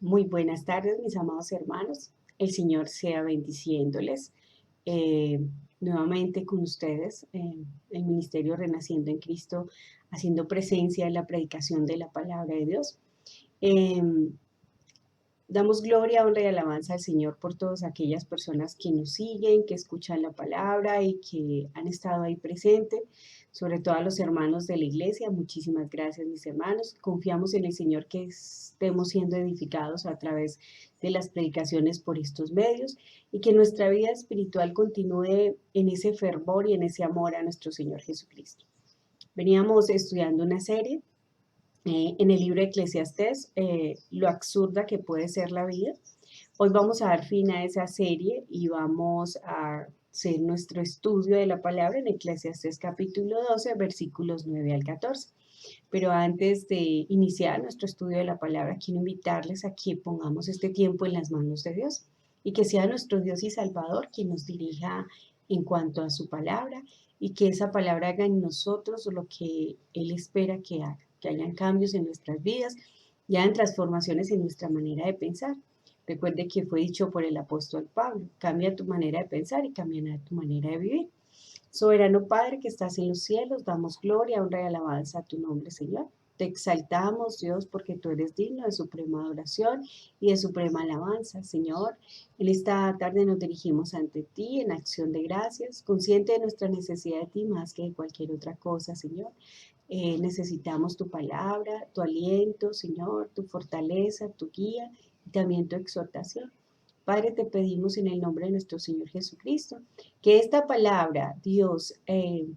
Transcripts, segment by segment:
Muy buenas tardes, mis amados hermanos. El Señor sea bendiciéndoles eh, nuevamente con ustedes, el Ministerio Renaciendo en Cristo, haciendo presencia en la predicación de la palabra de Dios. Em, Damos gloria, honra y alabanza al Señor por todas aquellas personas que nos siguen, que escuchan la palabra y que han estado ahí presentes, sobre todo a los hermanos de la iglesia. Muchísimas gracias, mis hermanos. Confiamos en el Señor que estemos siendo edificados a través de las predicaciones por estos medios y que nuestra vida espiritual continúe en ese fervor y en ese amor a nuestro Señor Jesucristo. Veníamos estudiando una serie en el libro de Eclesiastés, lo absurda que puede ser la vida. Hoy vamos a dar fin a esa serie y vamos a hacer nuestro estudio de la palabra en Eclesiastés capítulo 12, versículos 9 al 14. Pero antes de iniciar nuestro estudio de la palabra, quiero invitarles a que pongamos este tiempo en las manos de Dios y que sea nuestro Dios y Salvador quien nos dirija en cuanto a su palabra y que esa palabra haga en nosotros lo que Él espera que haga, que hayan cambios en nuestras vidas y hayan transformaciones en nuestra manera de pensar. Recuerde que fue dicho por el apóstol Pablo, cambia tu manera de pensar y cambiará tu manera de vivir. Soberano Padre que estás en los cielos, damos gloria, honra y alabanza a tu nombre, Señor. Te exaltamos, Dios, porque tú eres digno de suprema adoración y de suprema alabanza, Señor. En esta tarde nos dirigimos ante ti en acción de gracias, consciente de nuestra necesidad de ti más que de cualquier otra cosa, Señor. Necesitamos tu palabra, tu aliento, Señor, tu fortaleza, tu guía y también tu exhortación. Padre, te pedimos en el nombre de nuestro Señor Jesucristo, que esta palabra, Dios,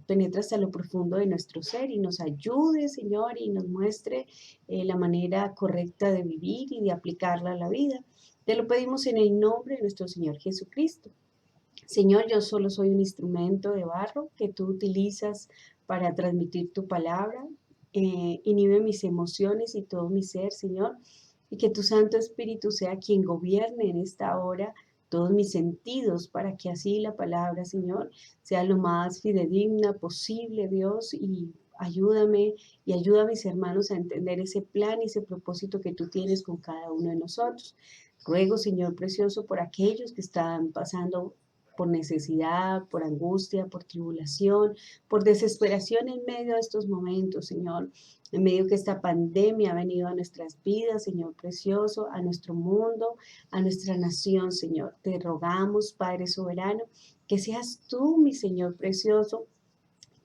penetre hasta lo profundo de nuestro ser y nos ayude, Señor, y nos muestre la manera correcta de vivir y de aplicarla a la vida. Te lo pedimos en el nombre de nuestro Señor Jesucristo. Señor, yo solo soy un instrumento de barro que tú utilizas para transmitir tu palabra. Inhibe mis emociones y todo mi ser, Señor, y que tu Santo Espíritu sea quien gobierne en esta hora todos mis sentidos para que así la palabra, Señor, sea lo más fidedigna posible, Dios, y ayúdame y ayuda a mis hermanos a entender ese plan y ese propósito que tú tienes con cada uno de nosotros. Ruego, Señor precioso, por aquellos que están pasando por necesidad, por angustia, por tribulación, por desesperación en medio de estos momentos, Señor, en medio que esta pandemia ha venido a nuestras vidas, Señor precioso, a nuestro mundo, a nuestra nación, Señor. Te rogamos, Padre soberano, que seas tú, mi Señor precioso,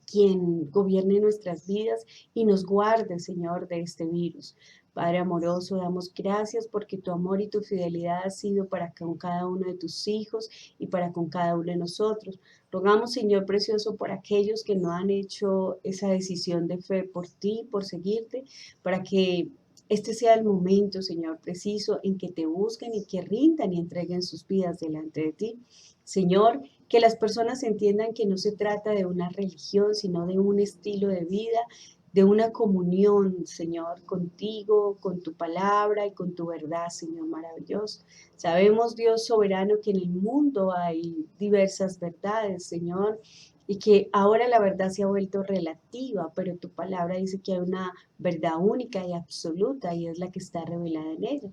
quien gobierne nuestras vidas y nos guarde, Señor, de este virus. Padre amoroso, damos gracias porque tu amor y tu fidelidad ha sido para con cada uno de tus hijos y para con cada uno de nosotros. Rogamos, Señor precioso, por aquellos que no han hecho esa decisión de fe por ti, por seguirte, para que este sea el momento, Señor, preciso en que te busquen y que rindan y entreguen sus vidas delante de ti. Señor, que las personas entiendan que no se trata de una religión, sino de un estilo de vida, de una comunión, Señor, contigo, con tu palabra y con tu verdad, Señor maravilloso. Sabemos, Dios soberano, que en el mundo hay diversas verdades, Señor, y que ahora la verdad se ha vuelto relativa, pero tu palabra dice que hay una verdad única y absoluta y es la que está revelada en ella.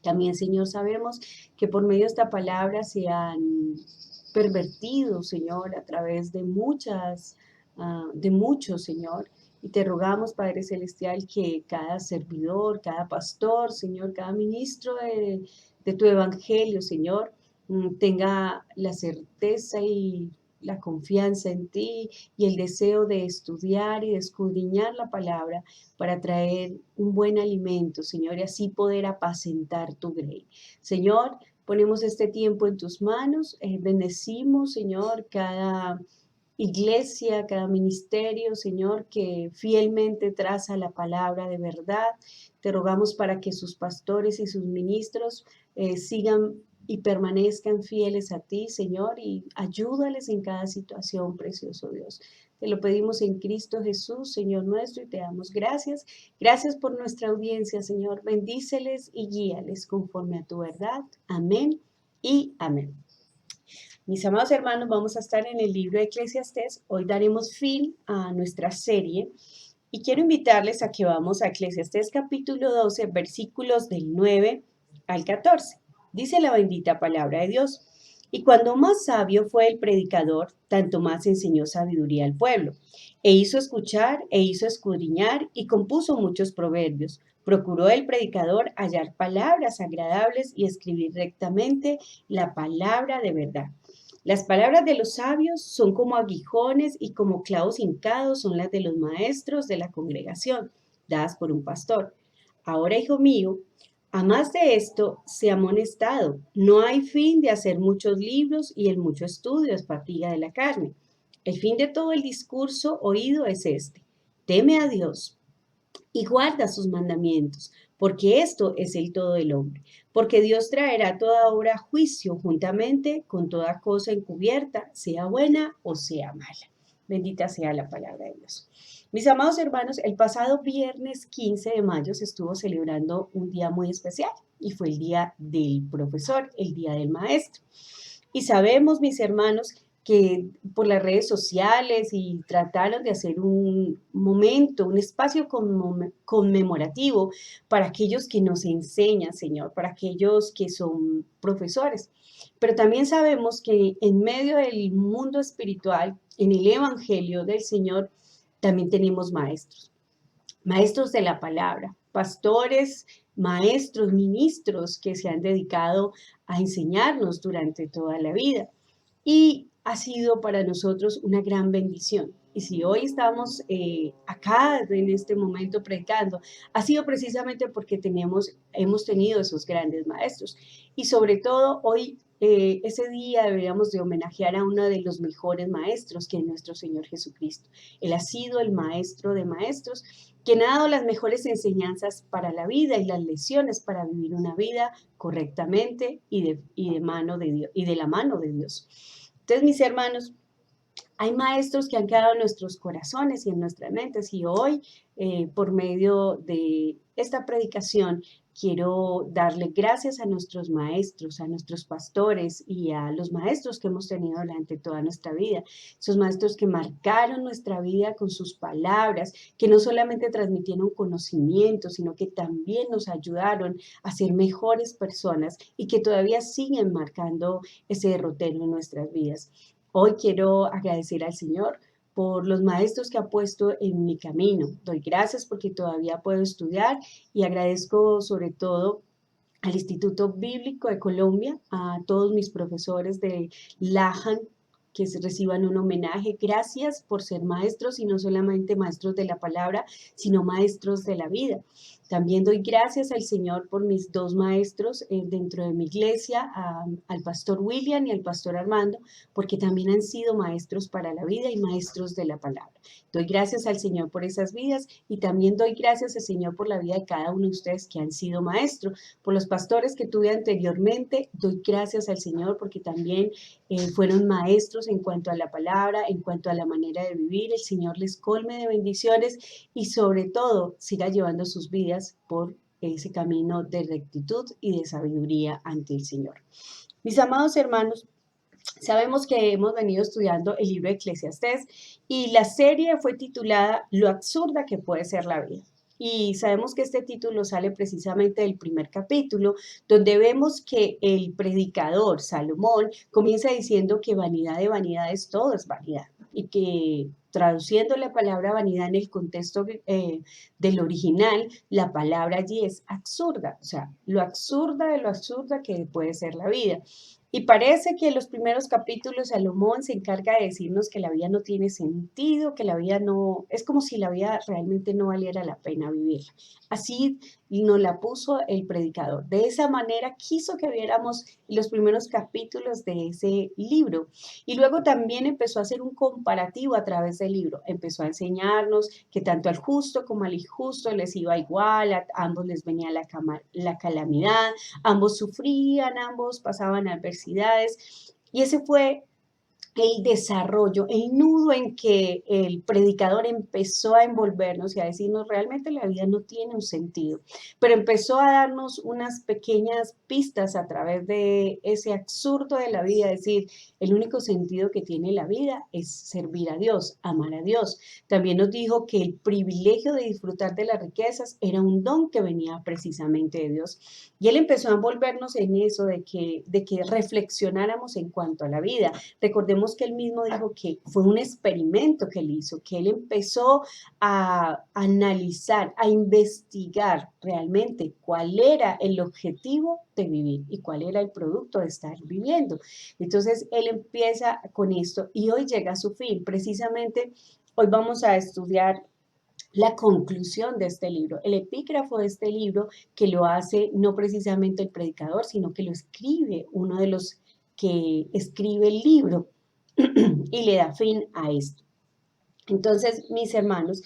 También, Señor, sabemos que por medio de esta palabra se han pervertido, Señor, a través de de muchos, Señor. Y te rogamos, Padre Celestial, que cada servidor, cada pastor, Señor, cada ministro de tu evangelio, Señor, tenga la certeza y la confianza en ti y el deseo de estudiar y de escudriñar la palabra para traer un buen alimento, Señor, y así poder apacentar tu grey. Señor, ponemos este tiempo en tus manos, bendecimos, Señor, cada iglesia, cada ministerio, Señor, que fielmente traza la palabra de verdad. Te rogamos para que sus pastores y sus ministros sigan y permanezcan fieles a ti, Señor, y ayúdales en cada situación, precioso Dios. Te lo pedimos en Cristo Jesús, Señor nuestro, y te damos gracias. Gracias por nuestra audiencia, Señor. Bendíceles y guíales conforme a tu verdad. Amén y amén. Mis amados hermanos, vamos a estar en el libro de Eclesiastés. Hoy daremos fin a nuestra serie y quiero invitarles a que vamos a Eclesiastés capítulo 12, versículos del 9 al 14. Dice la bendita palabra de Dios. Y cuando más sabio fue el predicador, tanto más enseñó sabiduría al pueblo. E hizo escuchar, e hizo escudriñar, y compuso muchos proverbios. Procuró el predicador hallar palabras agradables y escribir rectamente la palabra de verdad. Las palabras de los sabios son como aguijones y como clavos hincados son las de los maestros de la congregación, dadas por un pastor. Ahora, hijo mío, a más de esto, se ha amonestado. No hay fin de hacer muchos libros y el mucho estudio es fatiga de la carne. El fin de todo el discurso oído es este. Teme a Dios y guarda sus mandamientos, porque esto es el todo del hombre. Porque Dios traerá toda obra a juicio juntamente con toda cosa encubierta, sea buena o sea mala. Bendita sea la palabra de Dios. Mis amados hermanos, el pasado viernes 15 de mayo se estuvo celebrando un día muy especial y fue el día del profesor, el día del maestro. Y sabemos, mis hermanos, que por las redes sociales y trataron de hacer un momento, un espacio conmemorativo para aquellos que nos enseñan, Señor, para aquellos que son profesores. Pero también sabemos que en medio del mundo espiritual, en el Evangelio del Señor, también tenemos maestros, maestros de la palabra, pastores, maestros, ministros que se han dedicado a enseñarnos durante toda la vida. Y ha sido para nosotros una gran bendición. Y si hoy estamos acá en este momento predicando, ha sido precisamente porque hemos tenido esos grandes maestros. Y sobre todo hoy, ese día deberíamos de homenajear a uno de los mejores maestros, que es nuestro Señor Jesucristo. Él ha sido el maestro de maestros, quien ha dado las mejores enseñanzas para la vida y las lecciones para vivir una vida correctamente y de mano de Dios, y de la mano de Dios. Entonces, mis hermanos, hay maestros que han quedado en nuestros corazones y en nuestras mentes y hoy, por medio de esta predicación, quiero darle gracias a nuestros maestros, a nuestros pastores y a los maestros que hemos tenido durante toda nuestra vida. Esos maestros que marcaron nuestra vida con sus palabras, que no solamente transmitieron conocimiento, sino que también nos ayudaron a ser mejores personas y que todavía siguen marcando ese derrotero en nuestras vidas. Hoy quiero agradecer al Señor por los maestros que ha puesto en mi camino. Doy gracias porque todavía puedo estudiar y agradezco sobre todo al Instituto Bíblico de Colombia, a todos mis profesores de Lajan, que reciban un homenaje. Gracias por ser maestros y no solamente maestros de la palabra, sino maestros de la vida. También doy gracias al Señor por mis dos maestros dentro de mi iglesia, al pastor William y al pastor Armando, porque también han sido maestros para la vida y maestros de la palabra. Doy gracias al Señor por esas vidas y también doy gracias al Señor por la vida de cada uno de ustedes que han sido maestros. Por los pastores que tuve anteriormente, doy gracias al Señor porque también fueron maestros en cuanto a la palabra, en cuanto a la manera de vivir. El Señor les colme de bendiciones y sobre todo siga llevando sus vidas por ese camino de rectitud y de sabiduría ante el Señor. Mis amados hermanos, sabemos que hemos venido estudiando el libro de Eclesiastés y la serie fue titulada Lo absurda que puede ser la vida. Y sabemos que este título sale precisamente del primer capítulo, donde vemos que el predicador Salomón comienza diciendo que vanidad de vanidades todo es vanidad y que traduciendo la palabra vanidad en el contexto del original, la palabra allí es absurda, o sea, lo absurda de lo absurda que puede ser la vida. Y parece que en los primeros capítulos Salomón se encarga de decirnos que la vida no tiene sentido, que la vida no, es como si la vida realmente no valiera la pena vivirla. Así nos la puso el predicador. De esa manera quiso que viéramos los primeros capítulos de ese libro. Y luego también empezó a hacer un comparativo a través del libro. Empezó a enseñarnos que tanto al justo como al injusto les iba igual, a ambos les venía la calamidad, ambos sufrían, ambos pasaban adversidades. Y ese fue el desarrollo, el nudo en que el predicador empezó a envolvernos y a decirnos realmente la vida no tiene un sentido, pero empezó a darnos unas pequeñas pistas a través de ese absurdo de la vida, es decir, el único sentido que tiene la vida es servir a Dios, amar a Dios. También nos dijo que el privilegio de disfrutar de las riquezas era un don que venía precisamente de Dios. Y él empezó a envolvernos en eso de que reflexionáramos en cuanto a la vida. Recordemos que él mismo dijo que fue un experimento que él hizo, que él empezó a analizar, a investigar realmente cuál era el objetivo de vivir y cuál era el producto de estar viviendo. Entonces, él empieza con esto y hoy llega a su fin. Precisamente, hoy vamos a estudiar la conclusión de este libro, el epígrafo de este libro que lo hace no precisamente el predicador, sino que lo escribe uno de los que escribe el libro y le da fin a esto. Entonces, mis hermanos,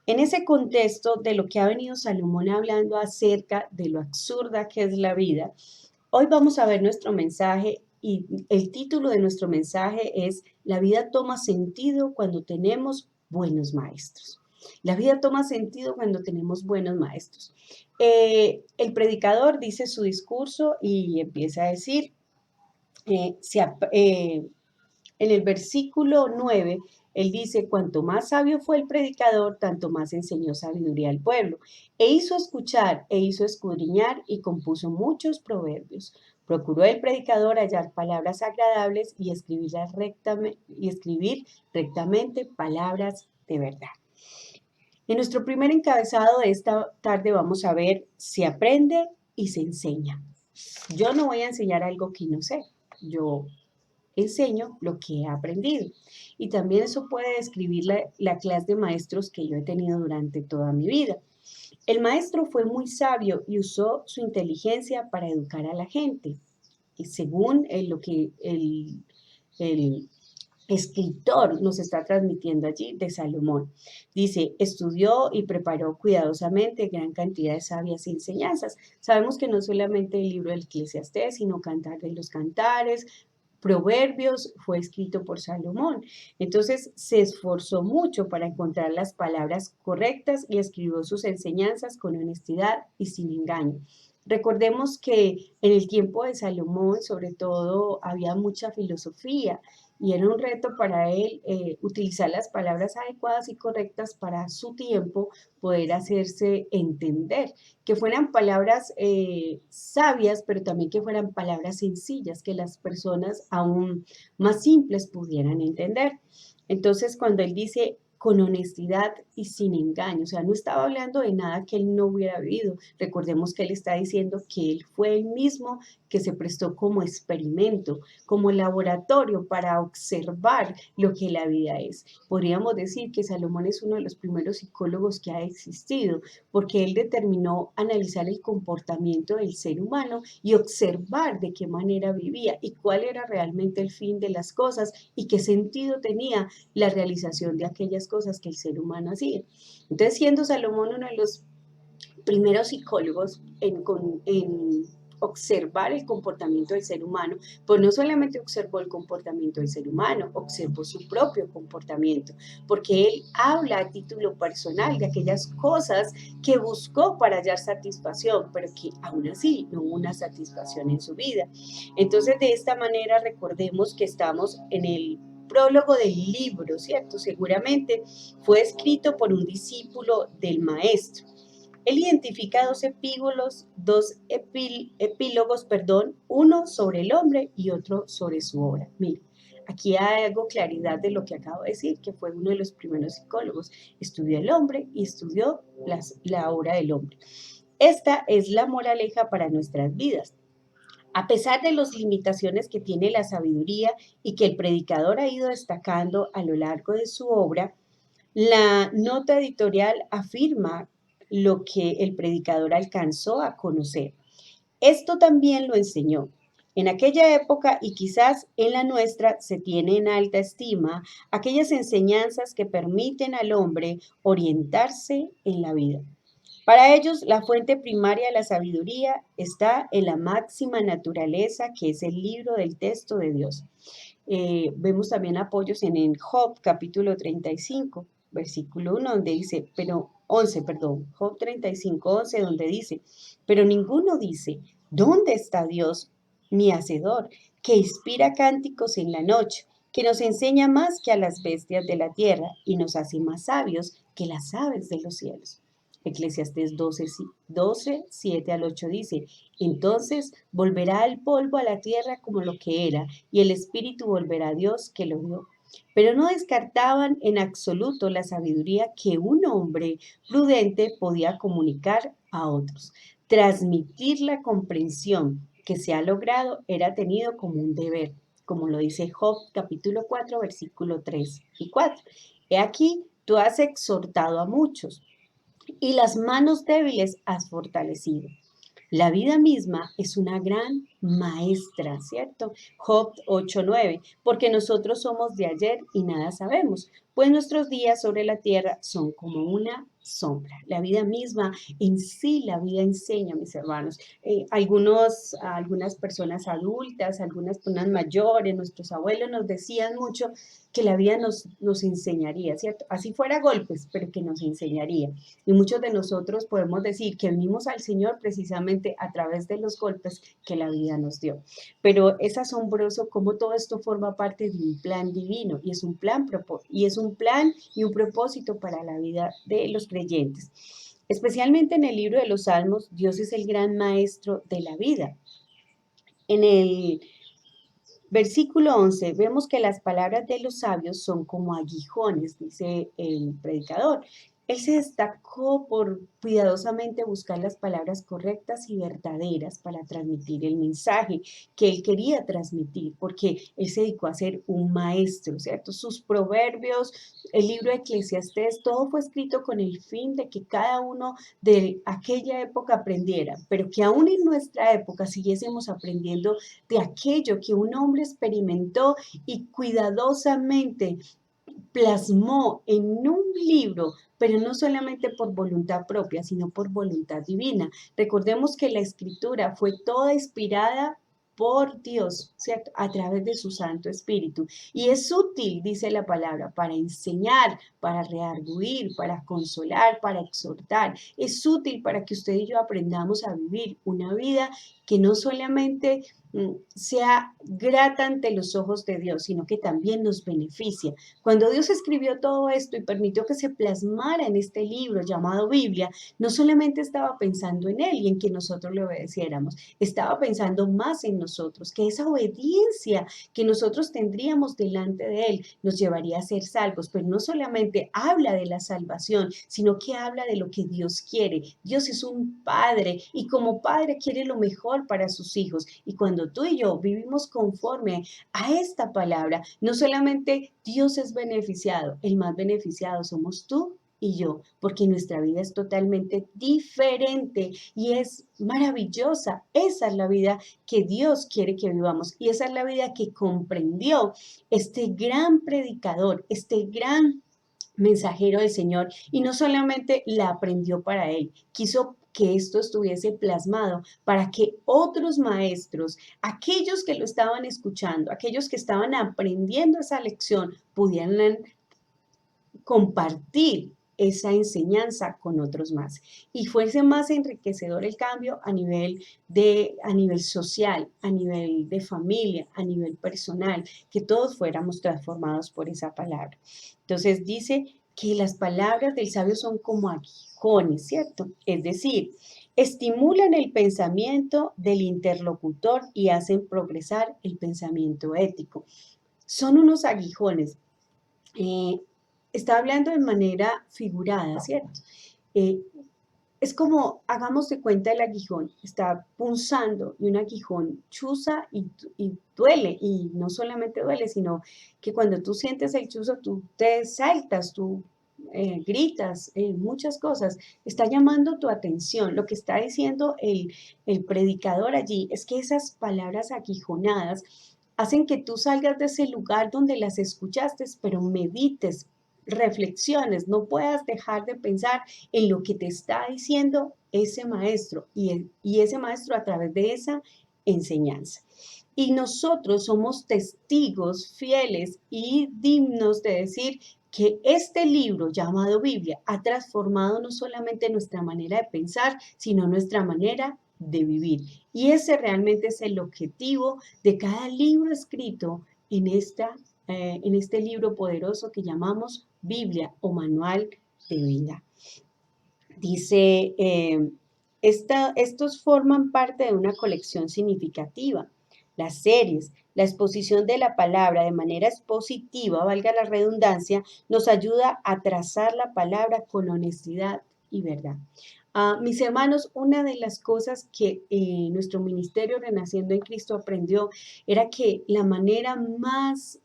en ese contexto de lo que ha venido Salomón hablando acerca de lo absurda que es la vida, hoy vamos a ver nuestro mensaje y el título de nuestro mensaje es La vida toma sentido cuando tenemos buenos maestros. La vida toma sentido cuando tenemos buenos maestros. El predicador dice su discurso y empieza a decir, eh, se, en el versículo 9, él dice, cuanto más sabio fue el predicador, tanto más enseñó sabiduría al pueblo. E hizo escuchar, e hizo escudriñar, y compuso muchos proverbios. Procuró el predicador hallar palabras agradables y escribir rectamente palabras de verdad. En nuestro primer encabezado de esta tarde vamos a ver, se aprende y se enseña. Yo no voy a enseñar algo que no sé. Yo enseño lo que he aprendido. Y también eso puede describir la clase de maestros que yo he tenido durante toda mi vida. El maestro fue muy sabio y usó su inteligencia para educar a la gente. Y según lo que el escritor nos está transmitiendo allí de Salomón. Dice, estudió y preparó cuidadosamente gran cantidad de sabias enseñanzas. Sabemos que no solamente el libro del Eclesiastés, sino Cantar de los Cantares, Proverbios fue escrito por Salomón. Entonces se esforzó mucho para encontrar las palabras correctas y escribió sus enseñanzas con honestidad y sin engaño. Recordemos que en el tiempo de Salomón, sobre todo, había mucha filosofía y era un reto para él utilizar las palabras adecuadas y correctas para su tiempo, poder hacerse entender, que fueran palabras sabias, pero también que fueran palabras sencillas, que las personas aún más simples pudieran entender. Entonces, cuando él dice con honestidad y sin engaño, o sea, no estaba hablando de nada que él no hubiera vivido. Recordemos que él está diciendo que él fue el mismo que se prestó como experimento, como laboratorio para observar lo que la vida es. Podríamos decir que Salomón es uno de los primeros psicólogos que ha existido, porque él determinó analizar el comportamiento del ser humano y observar de qué manera vivía y cuál era realmente el fin de las cosas y qué sentido tenía la realización de aquellas cosas que el ser humano hacía. Entonces, siendo Salomón uno de los primeros psicólogos en observar el comportamiento del ser humano, pues no solamente observó el comportamiento del ser humano, observó su propio comportamiento, porque él habla a título personal de aquellas cosas que buscó para hallar satisfacción, pero que aún así no hubo una satisfacción en su vida. Entonces, de esta manera, recordemos que estamos en el prólogo del libro, ¿cierto? Seguramente fue escrito por un discípulo del maestro. Él identifica dos epílogos, uno sobre el hombre y otro sobre su obra. Mira, aquí hago claridad de lo que acabo de decir, que fue uno de los primeros psicólogos. Estudió el hombre y estudió la obra del hombre. Esta es la moraleja para nuestras vidas. A pesar de las limitaciones que tiene la sabiduría y que el predicador ha ido destacando a lo largo de su obra, la nota editorial afirma lo que el predicador alcanzó a conocer. Esto también lo enseñó. En aquella época y quizás en la nuestra se tiene en alta estima aquellas enseñanzas que permiten al hombre orientarse en la vida. Para ellos, la fuente primaria de la sabiduría está en la máxima naturaleza que es el libro del texto de Dios. Vemos también apoyos en Job capítulo 35, versículo 1, donde dice, pero 11, perdón, Job 35, 11, donde dice, pero ninguno dice, ¿dónde está Dios, mi hacedor, que inspira cánticos en la noche, que nos enseña más que a las bestias de la tierra y nos hace más sabios que las aves de los cielos? Eclesiastés 12, 7 al 8 dice, entonces volverá el polvo a la tierra como lo que era, y el espíritu volverá a Dios que lo dio. Pero no descartaban en absoluto la sabiduría que un hombre prudente podía comunicar a otros. Transmitir la comprensión que se ha logrado era tenido como un deber, como lo dice Job capítulo 4, versículo 3 y 4. He aquí, tú has exhortado a muchos y las manos débiles has fortalecido. La vida misma es una gran maestra, ¿cierto? Job 8:9, porque nosotros somos de ayer y nada sabemos, pues nuestros días sobre la tierra son como una sombra. La vida misma en sí, la vida enseña, mis hermanos. Algunas personas adultas, algunas personas mayores, nuestros abuelos nos decían mucho que la vida nos enseñaría, ¿cierto? Así fuera golpes, pero que nos enseñaría. Y muchos de nosotros podemos decir que venimos al Señor precisamente a través de los golpes que la vida nos dio. Pero es asombroso cómo todo esto forma parte de un plan divino y es un plan y un propósito para la vida de los creyentes. Especialmente en el libro de los Salmos, Dios es el gran maestro de la vida. En el versículo 11, vemos que las palabras de los sabios son como aguijones, dice el predicador. Él se destacó por cuidadosamente buscar las palabras correctas y verdaderas para transmitir el mensaje que él quería transmitir, porque él se dedicó a ser un maestro, ¿cierto? Sus proverbios, el libro de Eclesiastés, todo fue escrito con el fin de que cada uno de aquella época aprendiera, pero que aún en nuestra época siguiésemos aprendiendo de aquello que un hombre experimentó y cuidadosamente plasmó en un libro, pero no solamente por voluntad propia, sino por voluntad divina. Recordemos que la escritura fue toda inspirada por Dios, ¿cierto? A través de su Santo Espíritu. Y es útil, dice la palabra, para enseñar, para redarguir, para consolar, para exhortar. Es útil para que usted y yo aprendamos a vivir una vida que no solamente sea grata ante los ojos de Dios, sino que también nos beneficia. Cuando Dios escribió todo esto y permitió que se plasmara en este libro llamado Biblia, no solamente estaba pensando en Él y en que nosotros le obedeciéramos, estaba pensando más en nosotros, que esa obediencia que nosotros tendríamos delante de Él nos llevaría a ser salvos, pero no solamente habla de la salvación, sino que habla de lo que Dios quiere. Dios es un padre y como padre quiere lo mejor para sus hijos. Y cuando tú y yo vivimos conforme a esta palabra, no solamente Dios es beneficiado, el más beneficiado somos tú y yo, porque nuestra vida es totalmente diferente y es maravillosa. Esa es la vida que Dios quiere que vivamos y esa es la vida que comprendió este gran predicador, este gran mensajero del Señor, y no solamente la aprendió para él, quiso que esto estuviese plasmado para que otros maestros, aquellos que lo estaban escuchando, aquellos que estaban aprendiendo esa lección, pudieran compartir esa enseñanza con otros más y fuese más enriquecedor el cambio a nivel social, a nivel de familia, a nivel personal, que todos fuéramos transformados por esa palabra. Entonces dice que las palabras del sabio son como aguijones, ¿cierto? Es decir, estimulan el pensamiento del interlocutor y hacen progresar el pensamiento ético. Son unos aguijones. Eh, Está hablando de manera figurada, ¿cierto? Eh, es como, hagamos de cuenta el aguijón, está punzando y un aguijón chuza y duele, y no solamente duele, sino que cuando tú sientes el chuzo, tú te saltas, tú gritas, muchas cosas, está llamando tu atención. Lo que está diciendo el predicador allí es que esas palabras aguijonadas hacen que tú salgas de ese lugar donde las escuchaste, pero medites, reflexiones, no puedas dejar de pensar en lo que te está diciendo ese maestro y ese maestro a través de esa enseñanza. Y nosotros somos testigos fieles y dignos de decir que este libro llamado Biblia ha transformado no solamente nuestra manera de pensar, sino nuestra manera de vivir. Y ese realmente es el objetivo de cada libro escrito en este libro poderoso que llamamos Biblia o Manual de Vida. Dice, estos forman parte de una colección significativa. Las series, la exposición de la palabra de manera expositiva, valga la redundancia, nos ayuda a trazar la palabra con honestidad y verdad. Mis hermanos, una de las cosas que nuestro ministerio Renaciendo en Cristo aprendió era que la manera más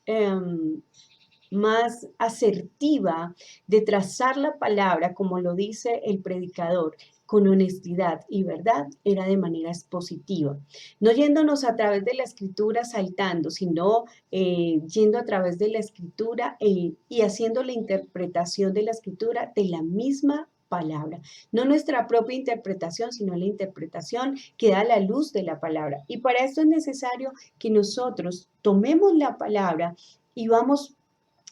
asertiva de trazar la palabra, como lo dice el predicador, con honestidad y verdad, era de manera expositiva. No yéndonos a través de la escritura saltando, sino yendo a través de la escritura y haciendo la interpretación de la escritura de la misma palabra. No nuestra propia interpretación, sino la interpretación que da la luz de la palabra. Y para esto es necesario que nosotros tomemos la palabra y vamos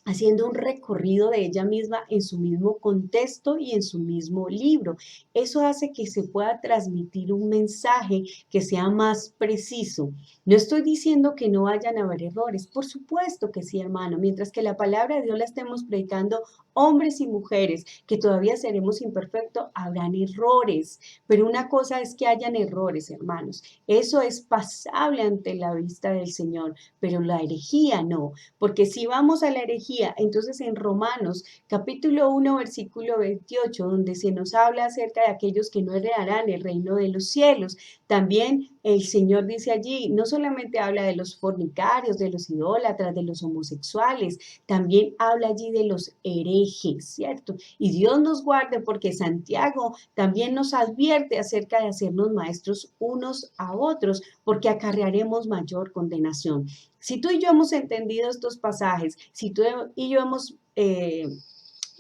haciendo un recorrido de ella misma en su mismo contexto y en su mismo libro. Eso hace que se pueda transmitir un mensaje que sea más preciso. No estoy diciendo que no vayan a haber errores, por supuesto que sí, hermano, mientras que la palabra de Dios la estemos predicando, hombres y mujeres, que todavía seremos imperfectos, habrán errores, pero una cosa es que hayan errores, hermanos. Eso es pasable ante la vista del Señor, pero la herejía no, porque si vamos a la herejía, entonces en Romanos capítulo 1, versículo 28, donde se nos habla acerca de aquellos que no heredarán el reino de los cielos, también el Señor dice allí, no solamente habla de los fornicarios, de los idólatras, de los homosexuales, también habla allí de los herejes, ¿cierto? Y Dios nos guarde porque Santiago también nos advierte acerca de hacernos maestros unos a otros, porque acarrearemos mayor condenación. Si tú y yo hemos entendido estos pasajes, si tú y yo hemos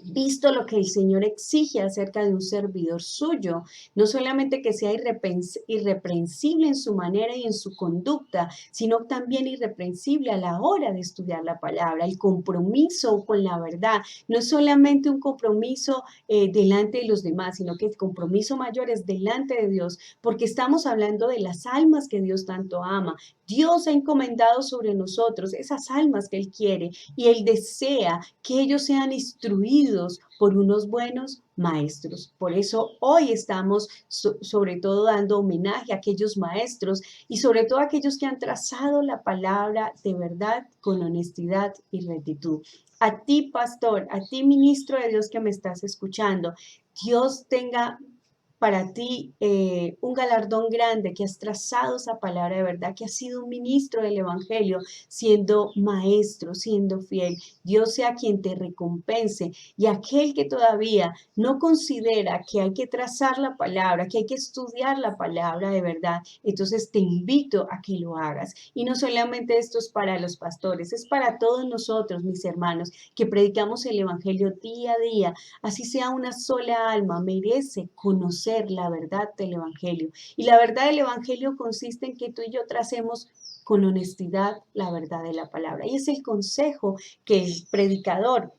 visto lo que el Señor exige acerca de un servidor suyo, no solamente que sea irreprensible en su manera y en su conducta, sino también irreprensible a la hora de estudiar la palabra. El compromiso con la verdad no es solamente un compromiso delante de los demás, sino que el compromiso mayor es delante de Dios, porque estamos hablando de las almas que Dios tanto ama. Dios ha encomendado sobre nosotros esas almas que Él quiere y Él desea que ellos sean instruidos por unos buenos maestros. Por eso hoy estamos sobre todo dando homenaje a aquellos maestros y sobre todo a aquellos que han trazado la palabra de verdad con honestidad y rectitud. A ti, pastor, a ti, ministro de Dios que me estás escuchando, Dios tenga para ti un galardón grande, que has trazado esa palabra de verdad, que has sido un ministro del Evangelio, siendo maestro, siendo fiel. Dios sea quien te recompense, y aquel que todavía no considera que hay que trazar la palabra, que hay que estudiar la palabra de verdad, entonces te invito a que lo hagas. Y no solamente esto es para los pastores, es para todos nosotros, mis hermanos, que predicamos el Evangelio día a día. Así sea una sola alma, merece conocer la verdad del Evangelio. Y la verdad del Evangelio consiste en que tú y yo tracemos con honestidad la verdad de la palabra. Y es el consejo que el predicador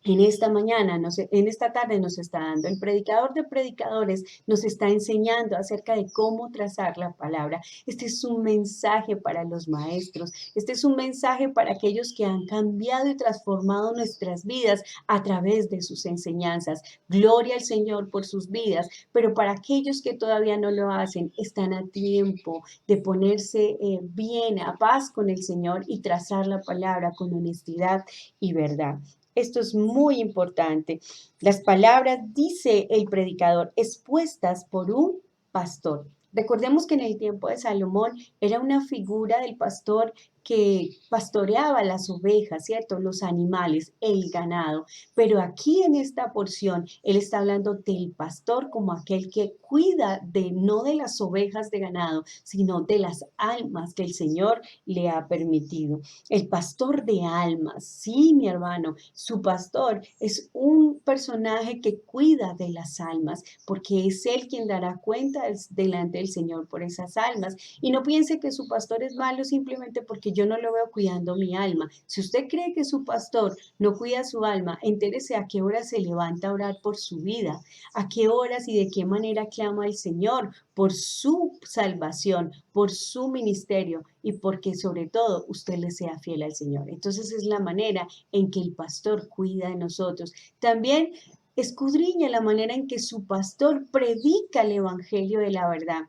en esta mañana, en esta tarde nos está dando. El predicador de predicadores nos está enseñando acerca de cómo trazar la palabra. Este es un mensaje para los maestros. Este es un mensaje para aquellos que han cambiado y transformado nuestras vidas a través de sus enseñanzas. Gloria al Señor por sus vidas, pero para aquellos que todavía no lo hacen, están a tiempo de ponerse bien, a paz con el Señor y trazar la palabra con honestidad y verdad. Esto es muy importante. Las palabras, dice el predicador, expuestas por un pastor. Recordemos que en el tiempo de Salomón era una figura del pastor que pastoreaba las ovejas, ¿cierto? Los animales, el ganado. Pero aquí en esta porción, él está hablando del pastor como aquel que cuida de no de las ovejas de ganado, sino de las almas que el Señor le ha permitido. El pastor de almas, sí, mi hermano, su pastor es un personaje que cuida de las almas, porque es él quien dará cuenta delante del Señor por esas almas. Y no piense que su pastor es malo simplemente porque yo no lo veo cuidando mi alma. Si usted cree que su pastor no cuida su alma, entérese a qué hora se levanta a orar por su vida, a qué horas y de qué manera clama al Señor por su salvación, por su ministerio y porque sobre todo usted le sea fiel al Señor. Entonces es la manera en que el pastor cuida de nosotros. También escudriña la manera en que su pastor predica el evangelio de la verdad.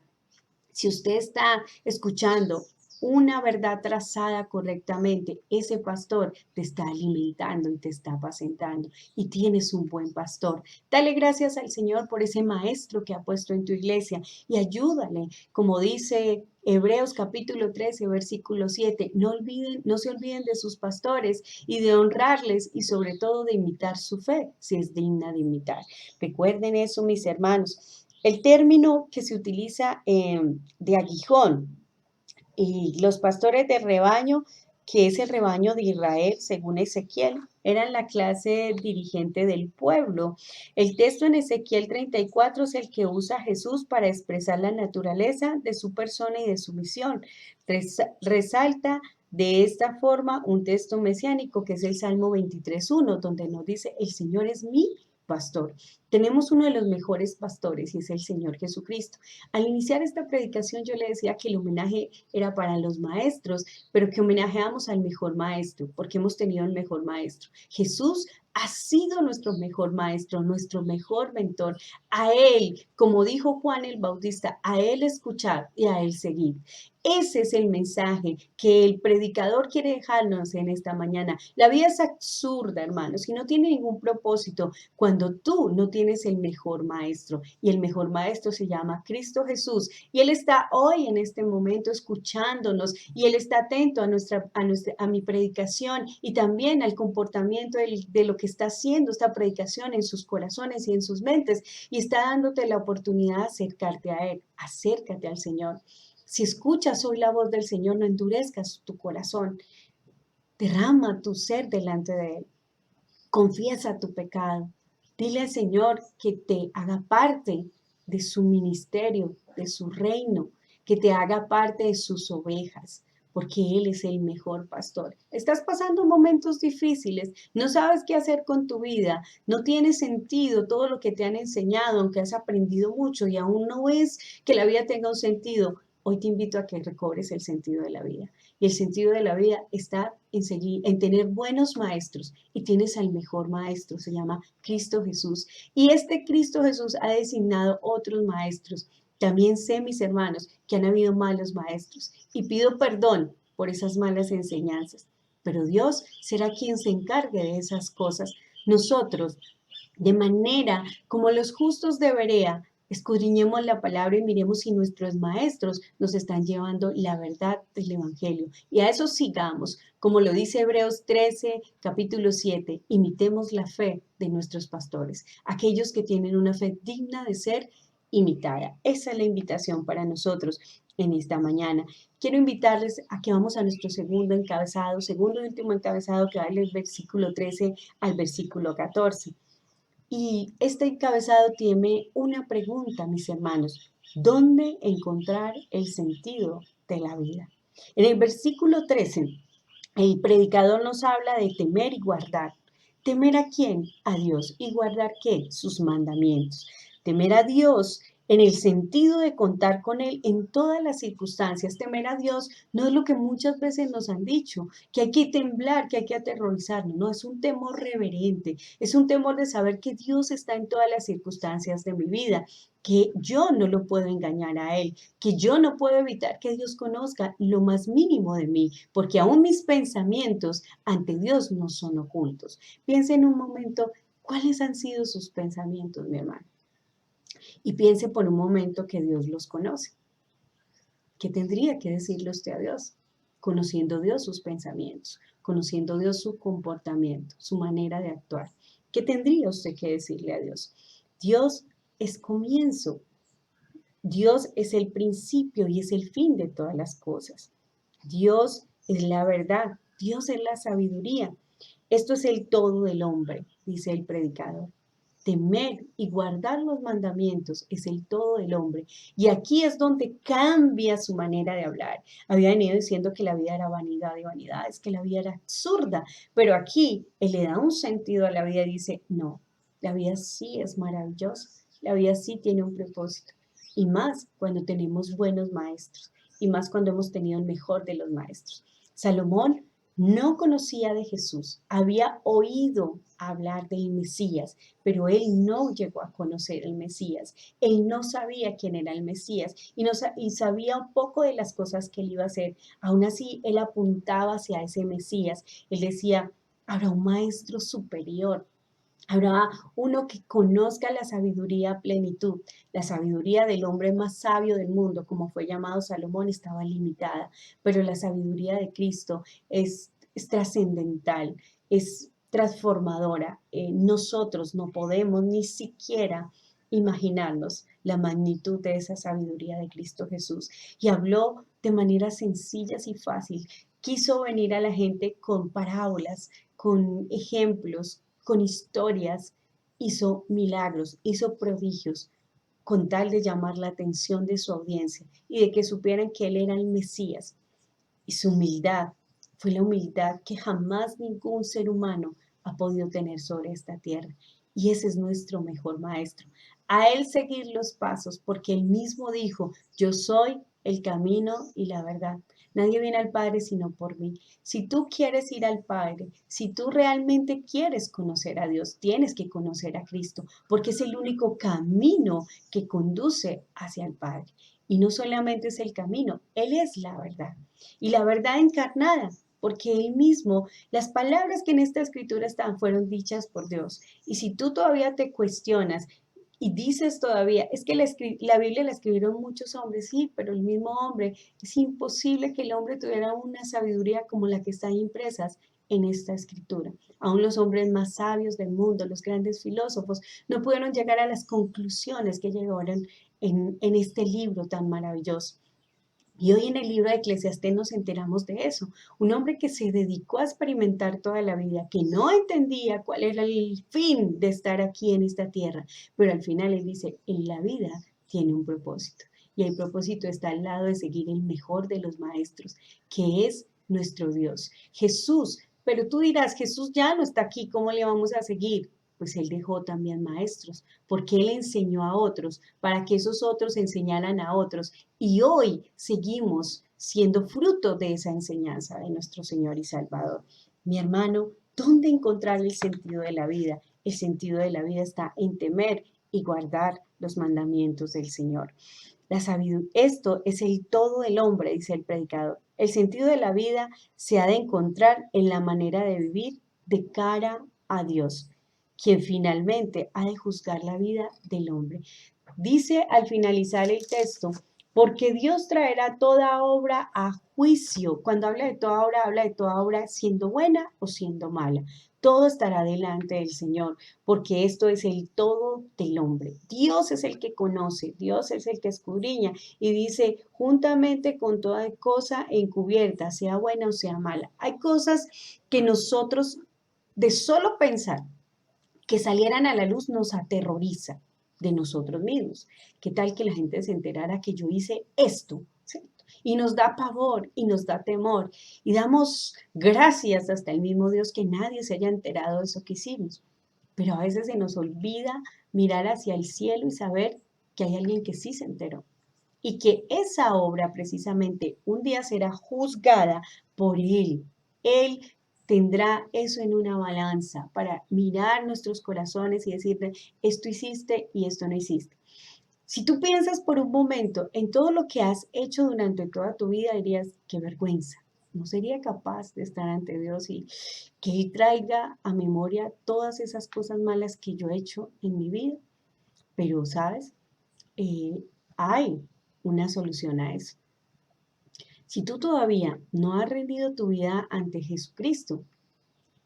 Si usted está escuchando una verdad trazada correctamente, ese pastor te está alimentando y te está apacentando y tienes un buen pastor. Dale gracias al Señor por ese maestro que ha puesto en tu iglesia y ayúdale, como dice Hebreos capítulo 13, versículo 7, no se olviden de sus pastores y de honrarles y sobre todo de imitar su fe, si es digna de imitar. Recuerden eso, mis hermanos. El término que se utiliza de aguijón y los pastores de rebaño, que es el rebaño de Israel, según Ezequiel, eran la clase dirigente del pueblo. El texto en Ezequiel 34 es el que usa Jesús para expresar la naturaleza de su persona y de su misión. Resalta de esta forma un texto mesiánico que es el Salmo 23:1, donde nos dice, el Señor es mi pastor. Tenemos uno de los mejores pastores y es el Señor Jesucristo. Al iniciar esta predicación yo le decía que el homenaje era para los maestros, pero que homenajeamos al mejor maestro, porque hemos tenido el mejor maestro. Jesús ha sido nuestro mejor maestro, nuestro mejor mentor. A Él, como dijo Juan el Bautista, a Él escuchar y a Él seguir. Ese es el mensaje que el predicador quiere dejarnos en esta mañana. La vida es absurda, hermanos, y no tiene ningún propósito cuando tú no tienes el mejor maestro. Y el mejor maestro se llama Cristo Jesús. Y Él está hoy en este momento escuchándonos y Él está atento a mi predicación y también al comportamiento de lo que está haciendo esta predicación en sus corazones y en sus mentes. Y está dándote la oportunidad de acercarte a Él. Acércate al Señor. Si escuchas hoy la voz del Señor, no endurezcas tu corazón. Derrama tu ser delante de Él. Confiesa tu pecado. Dile al Señor que te haga parte de su ministerio, de su reino, que te haga parte de sus ovejas, porque Él es el mejor pastor. Estás pasando momentos difíciles, no sabes qué hacer con tu vida, no tiene sentido todo lo que te han enseñado, aunque has aprendido mucho y aún no ves que la vida tenga un sentido. Hoy te invito a que recobres el sentido de la vida. Y el sentido de la vida está en tener buenos maestros. Y tienes al mejor maestro, se llama Cristo Jesús. Y este Cristo Jesús ha designado otros maestros. También sé, mis hermanos, que han habido malos maestros. Y pido perdón por esas malas enseñanzas. Pero Dios será quien se encargue de esas cosas. Nosotros, de manera como los justos de Berea, escudriñemos la palabra y miremos si nuestros maestros nos están llevando la verdad del Evangelio. Y a eso sigamos, como lo dice Hebreos 13, capítulo 7, imitemos la fe de nuestros pastores, aquellos que tienen una fe digna de ser imitada. Esa es la invitación para nosotros en esta mañana. Quiero invitarles a que vamos a nuestro segundo y último encabezado que va del versículo 13 al versículo 14. Y este encabezado tiene una pregunta, mis hermanos. ¿Dónde encontrar el sentido de la vida? En el versículo 13, el predicador nos habla de temer y guardar. ¿Temer a quién? A Dios. ¿Y guardar qué? Sus mandamientos. Temer a Dios en el sentido de contar con Él en todas las circunstancias. Temer a Dios no es lo que muchas veces nos han dicho, que hay que temblar, que hay que aterrorizarnos. No, es un temor reverente, es un temor de saber que Dios está en todas las circunstancias de mi vida, que yo no lo puedo engañar a Él, que yo no puedo evitar que Dios conozca lo más mínimo de mí, porque aún mis pensamientos ante Dios no son ocultos. Piense en un momento cuáles han sido sus pensamientos, mi hermano, y piense por un momento que Dios los conoce. ¿Qué tendría que decirle usted a Dios? conociendo Dios sus pensamientos, conociendo Dios su comportamiento, su manera de actuar. ¿Qué tendría usted que decirle a Dios? Dios es comienzo, Dios es el principio y es el fin de todas las cosas. Dios es la verdad, Dios es la sabiduría. Esto es el todo del hombre, dice el predicador. Temer y guardar los mandamientos es el todo del hombre. Y aquí es donde cambia su manera de hablar. Había venido diciendo que la vida era vanidad de vanidades, que la vida era absurda, pero aquí él le da un sentido a la vida y dice, no, la vida sí es maravillosa, la vida sí tiene un propósito. Y más cuando tenemos buenos maestros, y más cuando hemos tenido el mejor de los maestros. Salomón no conocía de Jesús, había oído hablar del Mesías, pero él no llegó a conocer el Mesías. Él no sabía quién era el Mesías y sabía un poco de las cosas que él iba a hacer. Aún así, él apuntaba hacia ese Mesías. Él decía, habrá un maestro superior. Habrá uno que conozca la sabiduría a plenitud. La sabiduría del hombre más sabio del mundo, como fue llamado Salomón, estaba limitada, pero la sabiduría de Cristo es trascendental, es transformadora. Nosotros no podemos ni siquiera imaginarnos la magnitud de esa sabiduría de Cristo Jesús. Y habló de manera sencilla y fácil. Quiso venir a la gente con parábolas, con ejemplos, con historias, hizo milagros, hizo prodigios, con tal de llamar la atención de su audiencia y de que supieran que él era el Mesías. Y su humildad fue la humildad que jamás ningún ser humano ha podido tener sobre esta tierra. Y ese es nuestro mejor maestro. A él seguir los pasos, porque él mismo dijo, yo soy el camino y la verdad. Nadie viene al Padre sino por mí. Si tú quieres ir al Padre, si tú realmente quieres conocer a Dios, tienes que conocer a Cristo, porque es el único camino que conduce hacia el Padre. Y no solamente es el camino, Él es la verdad. Y la verdad encarnada, porque Él mismo, las palabras que en esta escritura están, fueron dichas por Dios. Y si tú todavía te cuestionas y dices todavía, es que la Biblia la escribieron muchos hombres, sí, pero el mismo hombre, es imposible que el hombre tuviera una sabiduría como la que está impresas en esta escritura. Aún los hombres más sabios del mundo, los grandes filósofos, no pudieron llegar a las conclusiones que llegaron en este libro tan maravilloso. Y hoy en el libro de Eclesiastés nos enteramos de eso. Un hombre que se dedicó a experimentar toda la vida, que no entendía cuál era el fin de estar aquí en esta tierra, pero al final él dice, en la vida tiene un propósito. Y el propósito está al lado de seguir el mejor de los maestros, que es nuestro Dios, Jesús. Pero tú dirás, Jesús ya no está aquí, ¿cómo le vamos a seguir? Pues él dejó también maestros, porque él enseñó a otros, para que esos otros enseñaran a otros. Y hoy seguimos siendo fruto de esa enseñanza de nuestro Señor y Salvador. Mi hermano, ¿dónde encontrar el sentido de la vida? El sentido de la vida está en temer y guardar los mandamientos del Señor. Esto es el todo del hombre, dice el predicador. El sentido de la vida se ha de encontrar en la manera de vivir de cara a Dios, quien finalmente ha de juzgar la vida del hombre. Dice al finalizar el texto, porque Dios traerá toda obra a juicio. Cuando habla de toda obra siendo buena o siendo mala. Todo estará delante del Señor, porque esto es el todo del hombre. Dios es el que conoce, Dios es el que escudriña y dice, juntamente con toda cosa encubierta, sea buena o sea mala. Hay cosas que nosotros, de solo pensar que salieran a la luz, nos aterroriza de nosotros mismos. ¿Qué tal que la gente se enterara que yo hice esto? ¿Cierto? Y nos da pavor y nos da temor y damos gracias hasta el mismo Dios que nadie se haya enterado de eso que hicimos. Pero a veces se nos olvida mirar hacia el cielo y saber que hay alguien que sí se enteró y que esa obra precisamente un día será juzgada por Él. Él tendrá eso en una balanza para mirar nuestros corazones y decirle, esto hiciste y esto no hiciste. Si tú piensas por un momento en todo lo que has hecho durante toda tu vida, dirías, qué vergüenza. No sería capaz de estar ante Dios y que Él traiga a memoria todas esas cosas malas que yo he hecho en mi vida. Pero, ¿sabes? Hay una solución a eso. Si tú todavía no has rendido tu vida ante Jesucristo,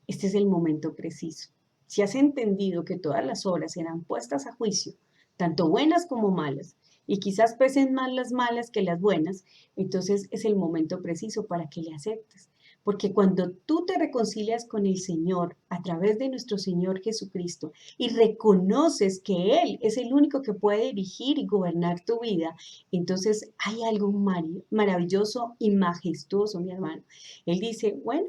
este es el momento preciso. Si has entendido que todas las obras serán puestas a juicio, tanto buenas como malas, y quizás pesen más las malas que las buenas, entonces es el momento preciso para que le aceptes. Porque cuando tú te reconcilias con el Señor a través de nuestro Señor Jesucristo y reconoces que Él es el único que puede dirigir y gobernar tu vida, entonces hay algo maravilloso y majestuoso, mi hermano. Él dice, bueno,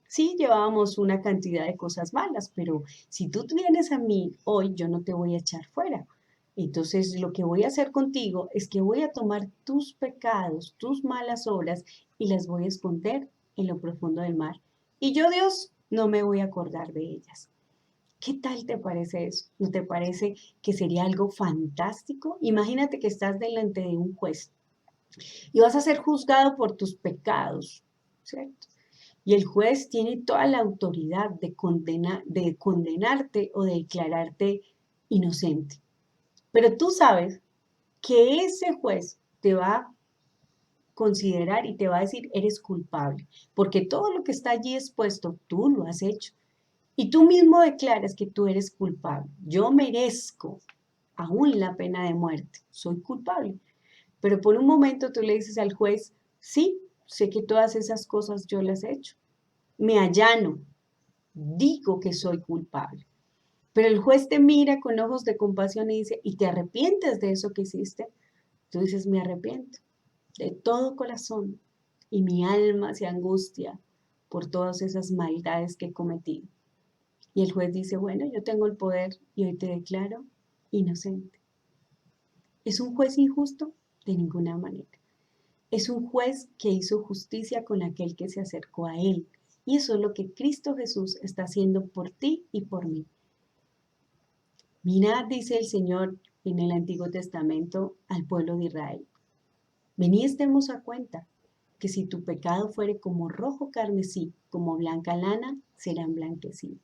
sí, llevábamos una cantidad de cosas malas, pero si tú vienes a mí hoy, yo no te voy a echar fuera. Entonces, lo que voy a hacer contigo es que voy a tomar tus pecados, tus malas obras y las voy a esconder en lo profundo del mar. Y yo, Dios, no me voy a acordar de ellas. ¿Qué tal te parece eso? ¿No te parece que sería algo fantástico? Imagínate que estás delante de un juez y vas a ser juzgado por tus pecados, ¿cierto? Y el juez tiene toda la autoridad de condenarte o de declararte inocente. Pero tú sabes que ese juez te va a considerar y te va a decir, eres culpable, porque todo lo que está allí expuesto, tú lo has hecho. Y tú mismo declaras que tú eres culpable. Yo merezco aún la pena de muerte, soy culpable. Pero por un momento tú le dices al juez, sí, sé que todas esas cosas yo las he hecho. Me allano, digo que soy culpable. Pero el juez te mira con ojos de compasión y dice, ¿y te arrepientes de eso que hiciste? Tú dices, me arrepiento de todo corazón y mi alma se angustia por todas esas maldades que he cometido. Y el juez dice, bueno, yo tengo el poder y hoy te declaro inocente. ¿Es un juez injusto? De ninguna manera. Es un juez que hizo justicia con aquel que se acercó a él. Y eso es lo que Cristo Jesús está haciendo por ti y por mí. Mirad, dice el Señor en el Antiguo Testamento al pueblo de Israel. Vení, estemos a cuenta, que si tu pecado fuere como rojo carmesí, como blanca lana, será emblanquecido.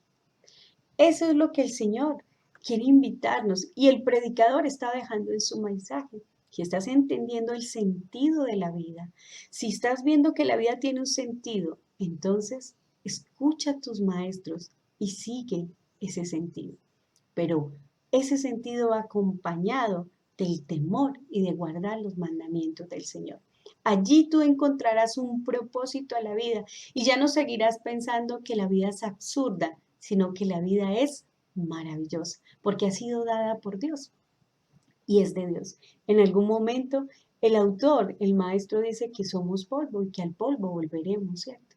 Eso es lo que el Señor quiere invitarnos y el predicador está dejando en su mensaje. Si estás entendiendo el sentido de la vida, si estás viendo que la vida tiene un sentido, entonces escucha a tus maestros y sigue ese sentido. Pero ese sentido va acompañado del temor y de guardar los mandamientos del Señor. Allí tú encontrarás un propósito a la vida y ya no seguirás pensando que la vida es absurda, sino que la vida es maravillosa, porque ha sido dada por Dios y es de Dios. En algún momento el autor, el maestro dice que somos polvo y que al polvo volveremos, ¿cierto?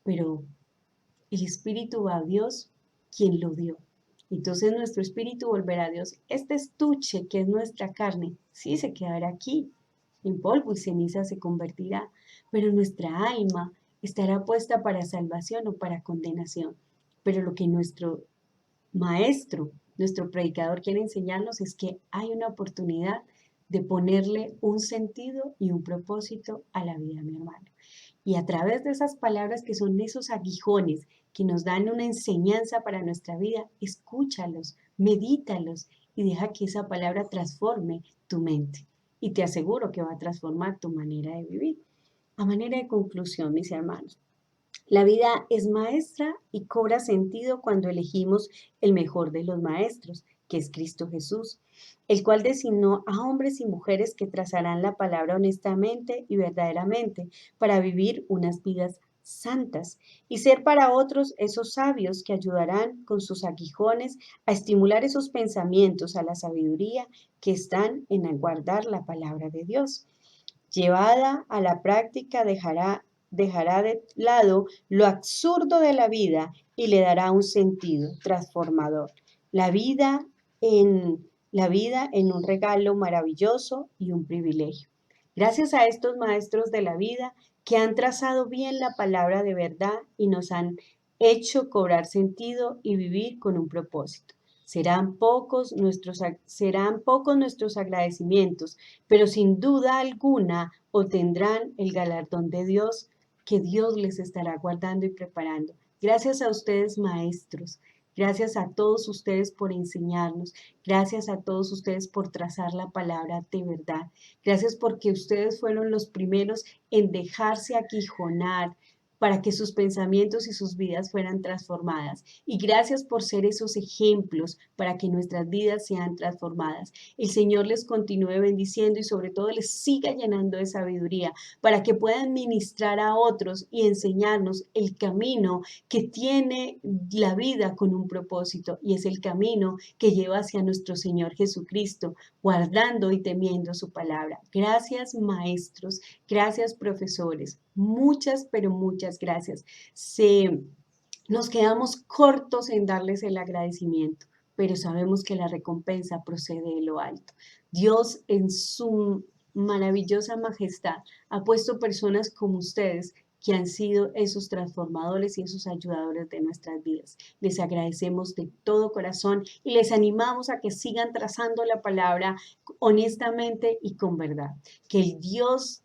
Pero el espíritu va a Dios, quien lo dio. Entonces nuestro espíritu volverá a Dios. Este estuche que es nuestra carne, sí se quedará aquí, en polvo y ceniza se convertirá, pero nuestra alma estará puesta para salvación o para condenación. Pero lo que nuestro maestro, nuestro predicador quiere enseñarnos es que hay una oportunidad de ponerle un sentido y un propósito a la vida, mi hermano. Y a través de esas palabras que son esos aguijones que nos dan una enseñanza para nuestra vida, escúchalos, medítalos y deja que esa palabra transforme tu mente. Y te aseguro que va a transformar tu manera de vivir. A manera de conclusión, mis hermanos, la vida es maestra y cobra sentido cuando elegimos el mejor de los maestros, que es Cristo Jesús, el cual designó a hombres y mujeres que trazarán la palabra honestamente y verdaderamente para vivir unas vidas santas y ser para otros esos sabios que ayudarán con sus aguijones a estimular esos pensamientos a la sabiduría que están en guardar la palabra de Dios. Llevada a la práctica dejará de lado lo absurdo de la vida y le dará un sentido transformador. La vida en un regalo maravilloso y un privilegio. Gracias a estos maestros de la vida que han trazado bien la palabra de verdad y nos han hecho cobrar sentido y vivir con un propósito. Serán pocos nuestros agradecimientos, pero sin duda alguna obtendrán el galardón de Dios que Dios les estará guardando y preparando. Gracias a ustedes, maestros. Gracias a todos ustedes por enseñarnos. Gracias a todos ustedes por trazar la palabra de verdad. Gracias porque ustedes fueron los primeros en dejarse aquijonar para que sus pensamientos y sus vidas fueran transformadas. Y gracias por ser esos ejemplos para que nuestras vidas sean transformadas. El Señor les continúe bendiciendo y sobre todo les siga llenando de sabiduría para que puedan ministrar a otros y enseñarnos el camino que tiene la vida con un propósito, y es el camino que lleva hacia nuestro Señor Jesucristo, guardando y temiendo su palabra. Gracias, maestros, gracias, profesores, muchas, pero muchas gracias. Nos quedamos cortos en darles el agradecimiento, pero sabemos que la recompensa procede de lo alto. Dios en su maravillosa majestad ha puesto personas como ustedes que han sido esos transformadores y esos ayudadores de nuestras vidas. Les agradecemos de todo corazón y les animamos a que sigan trazando la palabra honestamente y con verdad. Que el Dios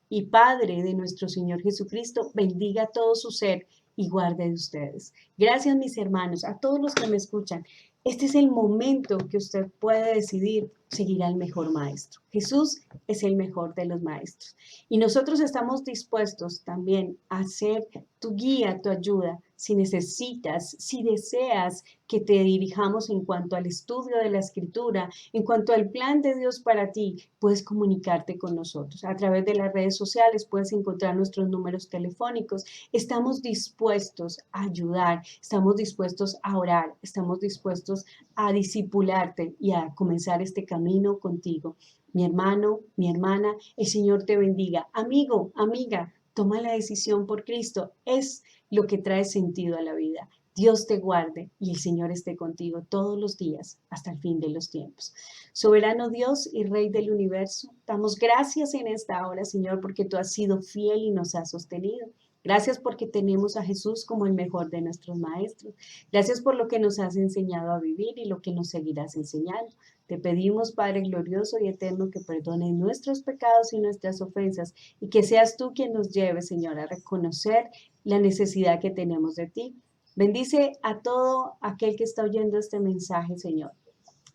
y Padre de nuestro Señor Jesucristo bendiga todo su ser y guarde de ustedes. Gracias, mis hermanos, a todos los que me escuchan. Este es el momento que usted puede decidir seguir al mejor maestro. Jesús es el mejor de los maestros. Y nosotros estamos dispuestos también a ser tu guía, tu ayuda, si necesitas, si deseas que te dirijamos en cuanto al estudio de la Escritura, en cuanto al plan de Dios para ti, puedes comunicarte con nosotros. A través de las redes sociales puedes encontrar nuestros números telefónicos. Estamos dispuestos a ayudar, estamos dispuestos a orar, estamos dispuestos a discipularte y a comenzar este camino contigo. Mi hermano, mi hermana, el Señor te bendiga. Amigo, amiga, toma la decisión por Cristo. Es lo que trae sentido a la vida. Dios te guarde y el Señor esté contigo todos los días hasta el fin de los tiempos. Soberano Dios y Rey del universo, damos gracias en esta hora, Señor, porque tú has sido fiel y nos has sostenido. Gracias porque tenemos a Jesús como el mejor de nuestros maestros. Gracias por lo que nos has enseñado a vivir y lo que nos seguirás enseñando. Te pedimos, Padre glorioso y eterno, que perdones nuestros pecados y nuestras ofensas y que seas tú quien nos lleve, Señor, a reconocer la necesidad que tenemos de ti. Bendice a todo aquel que está oyendo este mensaje, Señor.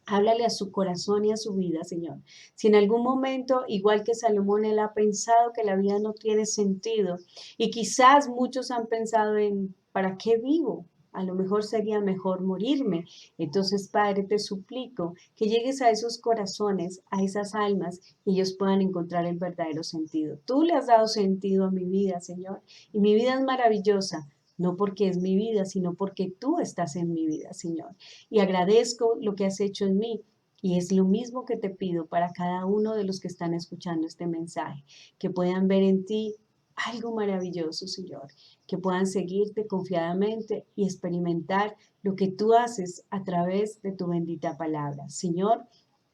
Háblale a su corazón y a su vida, Señor. Si en algún momento, igual que Salomón, él ha pensado que la vida no tiene sentido y quizás muchos han pensado en, ¿para qué vivo? A lo mejor sería mejor morirme. Entonces, Padre, te suplico que llegues a esos corazones, a esas almas, y ellos puedan encontrar el verdadero sentido. Tú le has dado sentido a mi vida, Señor, y mi vida es maravillosa. No porque es mi vida, sino porque tú estás en mi vida, Señor. Y agradezco lo que has hecho en mí. Y es lo mismo que te pido para cada uno de los que están escuchando este mensaje, que puedan ver en ti algo maravilloso, Señor, que puedan seguirte confiadamente y experimentar lo que tú haces a través de tu bendita palabra. Señor,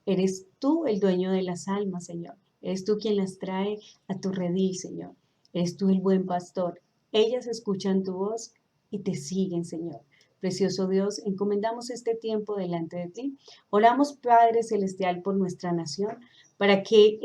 eres tú el dueño de las almas, Señor. Eres tú quien las trae a tu redil, Señor. Eres tú el buen pastor. Ellas escuchan tu voz y te siguen, Señor. Precioso Dios, encomendamos este tiempo delante de ti. Oramos, Padre Celestial, por nuestra nación, para que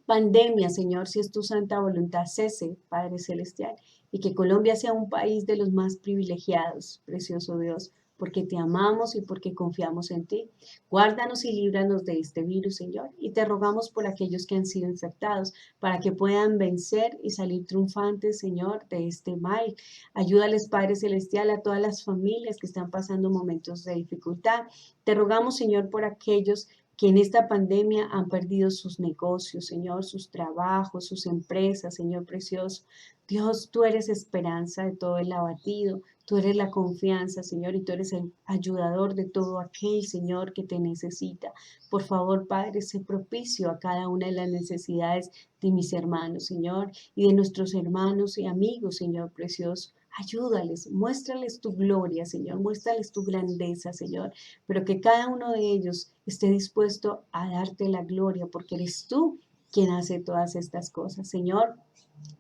pandemia, Señor, si es tu santa voluntad, cese, Padre Celestial, y que Colombia sea un país de los más privilegiados, precioso Dios, porque te amamos y porque confiamos en ti. Guárdanos y líbranos de este virus, Señor, y te rogamos por aquellos que han sido infectados, para que puedan vencer y salir triunfantes, Señor, de este mal. Ayúdales, Padre Celestial, a todas las familias que están pasando momentos de dificultad. Te rogamos, Señor, por aquellos que en esta pandemia han perdido sus negocios, Señor, sus trabajos, sus empresas, Señor precioso. Dios, tú eres esperanza de todo el abatido, tú eres la confianza, Señor, y tú eres el ayudador de todo aquel, Señor, que te necesita. Por favor, Padre, sé propicio a cada una de las necesidades de mis hermanos, Señor, y de nuestros hermanos y amigos, Señor precioso. Ayúdales, muéstrales tu gloria, Señor, muéstrales tu grandeza, Señor, pero que cada uno de ellos esté dispuesto a darte la gloria, porque eres tú quien hace todas estas cosas, Señor.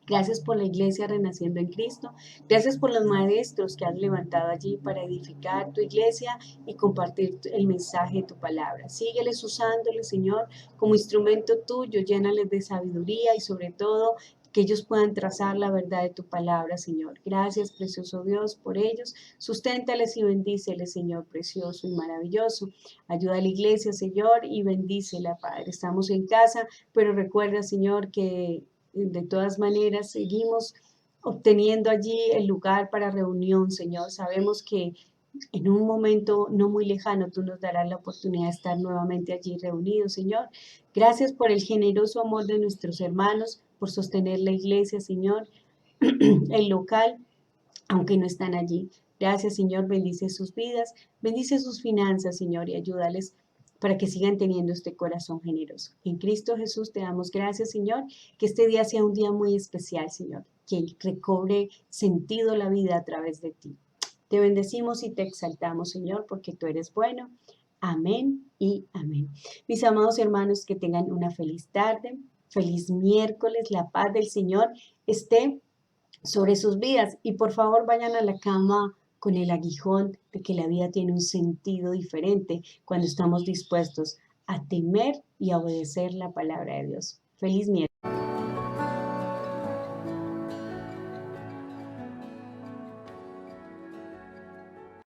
Gracias por la iglesia renaciendo en Cristo. Gracias por los maestros que has levantado allí para edificar tu iglesia y compartir el mensaje de tu palabra. Sígueles usándoles, Señor, como instrumento tuyo. Llénales de sabiduría y sobre todo que ellos puedan trazar la verdad de tu palabra, Señor. Gracias, precioso Dios, por ellos. Susténtales y bendíceles, Señor, precioso y maravilloso. Ayuda a la iglesia, Señor, y bendícela, Padre. Estamos en casa, pero recuerda, Señor, que de todas maneras seguimos obteniendo allí el lugar para reunión, Señor. Sabemos que en un momento no muy lejano tú nos darás la oportunidad de estar nuevamente allí reunidos, Señor. Gracias por el generoso amor de nuestros hermanos, por sostener la iglesia, Señor, el local, aunque no están allí. Gracias, Señor, bendice sus vidas, bendice sus finanzas, Señor, y ayúdales para que sigan teniendo este corazón generoso. En Cristo Jesús te damos gracias, Señor, que este día sea un día muy especial, Señor, que recobre sentido la vida a través de ti. Te bendecimos y te exaltamos, Señor, porque tú eres bueno. Amén y amén. Mis amados hermanos, que tengan una feliz tarde, feliz miércoles, la paz del Señor esté sobre sus vidas y por favor vayan a la cama con el aguijón de que la vida tiene un sentido diferente cuando estamos dispuestos a temer y a obedecer la palabra de Dios. Feliz miércoles.